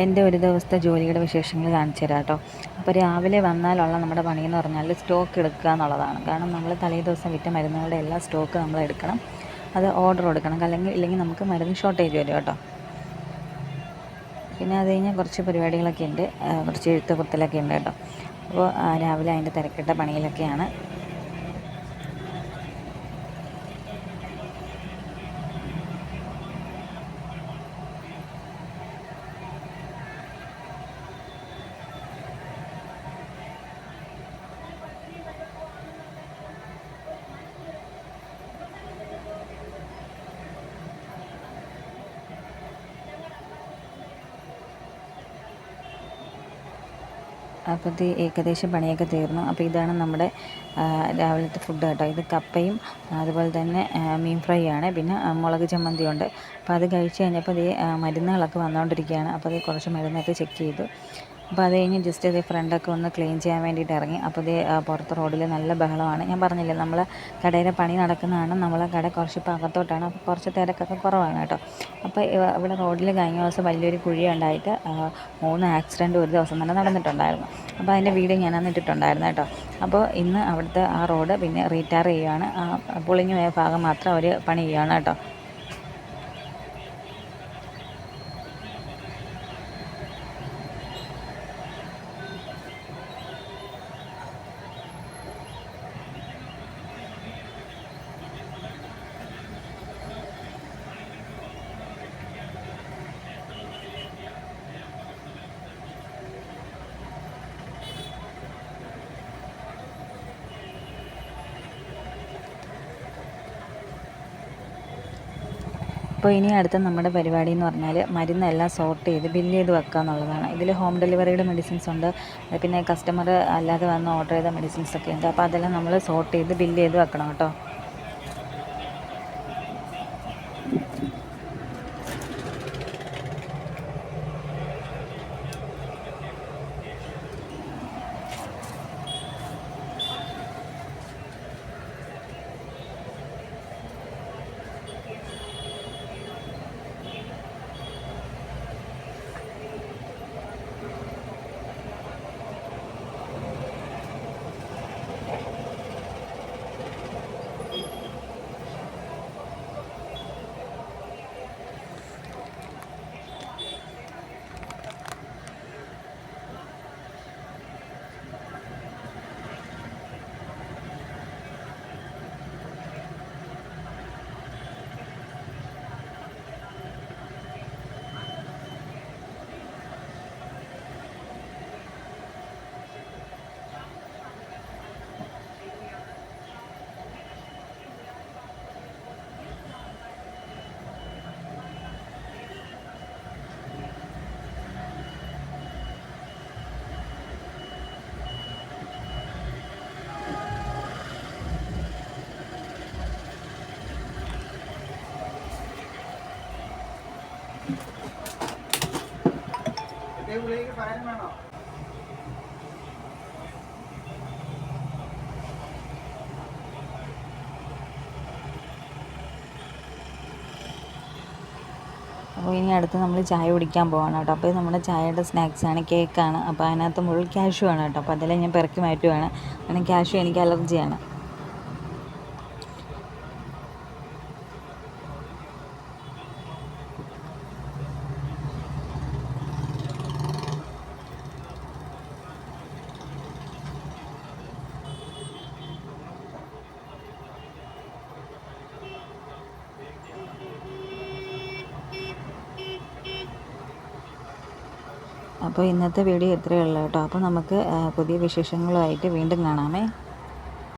എൻ്റെ ഒരു ദിവസത്തെ ജോലിയുടെ വിശേഷങ്ങൾ കാണിച്ചു തരാം കേട്ടോ. അപ്പോൾ രാവിലെ വന്നാലുള്ള നമ്മുടെ പണിയെന്ന് പറഞ്ഞാൽ സ്റ്റോക്ക് എടുക്കുക എന്നുള്ളതാണ്. കാരണം നമ്മൾ തലേ ദിവസം വിറ്റ മരുന്നുകളുടെ എല്ലാ സ്റ്റോക്ക് നമ്മൾ എടുക്കണം. അത് ഓർഡർ കൊടുക്കണം, ഇല്ലെങ്കിൽ നമുക്ക് മരുന്ന് ഷോർട്ടേജ് വരും കേട്ടോ. പിന്നെ അത് കഴിഞ്ഞാൽ കുറച്ച് പരിപാടികളൊക്കെ ഉണ്ട്, കുറച്ച് എഴുത്ത് കുത്തലൊക്കെ ഉണ്ട് കേട്ടോ. അപ്പോൾ രാവിലെ അതിൻ്റെ തിരക്കിട്ട പണിയിലൊക്കെയാണ്. അപ്പോഴത്തെ ഏകദേശം പണിയൊക്കെ തീർന്നു. അപ്പോൾ ഇതാണ് നമ്മുടെ രാവിലത്തെ ഫുഡ് കേട്ടോ. ഇത് കപ്പയും അതുപോലെ തന്നെ മീൻ ഫ്രൈ ആണ്, പിന്നെ മുളക് ചമ്മന്തിയുണ്ട്. അപ്പോൾ അത് കഴിച്ച് കഴിഞ്ഞപ്പോൾ മരുന്നുകളൊക്കെ വന്നുകൊണ്ടിരിക്കുകയാണ്. അപ്പോൾ കുറച്ച് മരുന്നൊക്കെ ചെക്ക് ചെയ്തു. അപ്പോൾ അത് കഴിഞ്ഞ് ജസ്റ്റ് ഫ്രണ്ടൊക്കെ ഒന്ന് ക്ലീൻ ചെയ്യാൻ വേണ്ടിയിട്ട് ഇറങ്ങി. അപ്പോൾ പുറത്ത് റോഡിൽ നല്ല ബഹളമാണ്. ഞാൻ പറഞ്ഞില്ലേ, നമ്മൾ കടയിലെ പണി നടക്കുന്നതാണ്. നമ്മളെ കട കുറച്ച് ഇപ്പോൾ അകത്തോട്ടാണ്, അപ്പോൾ കുറച്ച് തിരക്കൊക്കെ കുറവാണ് കേട്ടോ. അപ്പോൾ ഇവിടെ റോഡിൽ കഴിഞ്ഞ ദിവസം വലിയൊരു കുഴി ഉണ്ടായിട്ട് 3 ആക്സിഡൻറ്റ് ഒരു ദിവസം തന്നെ നടന്നിട്ടുണ്ടായിരുന്നു. അപ്പോൾ അതിൻ്റെ വീഡിയോ ഞാൻ അന്ന് ഇട്ടിട്ടുണ്ടായിരുന്നു കേട്ടോ. അപ്പോൾ ഇന്ന് അവിടുത്തെ ആ റോഡ് പിന്നെ റീടാർ ചെയ്യുകയാണ്. പൊളിഞ്ഞു പോയ ഭാഗം മാത്രം അവർ പണി ചെയ്യുകയാണ് കേട്ടോ. അപ്പോൾ ഇനി അടുത്ത നമ്മുടെ പരിപാടി എന്ന് പറഞ്ഞാൽ മരുന്നെല്ലാം സോർട്ട് ചെയ്ത് ബില്ല് ചെയ്ത് വെക്കുക എന്നുള്ളതാണ്. ഇതിൽ ഹോം ഡെലിവറിയുടെ മെഡിസിൻസ് ഉണ്ട്, പിന്നെ കസ്റ്റമർ അല്ലാതെ വന്ന് ഓർഡർ ചെയ്ത മെഡിസിൻസ് ഒക്കെ ഉണ്ട്. അപ്പോൾ അതെല്ലാം നമ്മൾ സോർട്ട് ചെയ്ത് ബില്ല് ചെയ്ത് വെക്കണം കേട്ടോ. അപ്പോൾ ഇനി അടുത്ത് നമ്മൾ ചായ കുടിക്കാൻ പോവാണ് കേട്ടോ. അപ്പോൾ നമ്മുടെ ചായയുടെ സ്നാക്സാണ്, കേക്കാണ്. അപ്പോൾ അതിനകത്ത് മുഴുവൻ ക്യാഷ്യൂ ആണ് കേട്ടോ. അപ്പോൾ അതെല്ലാം ഞാൻ പെറുക്കി മാറ്റുവാണ്, കാരണം ക്യാഷ്യൂ എനിക്ക് അലർജിയാണ്. അപ്പോൾ ഇന്നത്തെ വീഡിയോ ഇത്രയേ ഉള്ളൂ കേട്ടോ. അപ്പോൾ നമുക്ക് പുതിയ വിശേഷങ്ങളുമായിട്ട് വീണ്ടും കാണാമേ.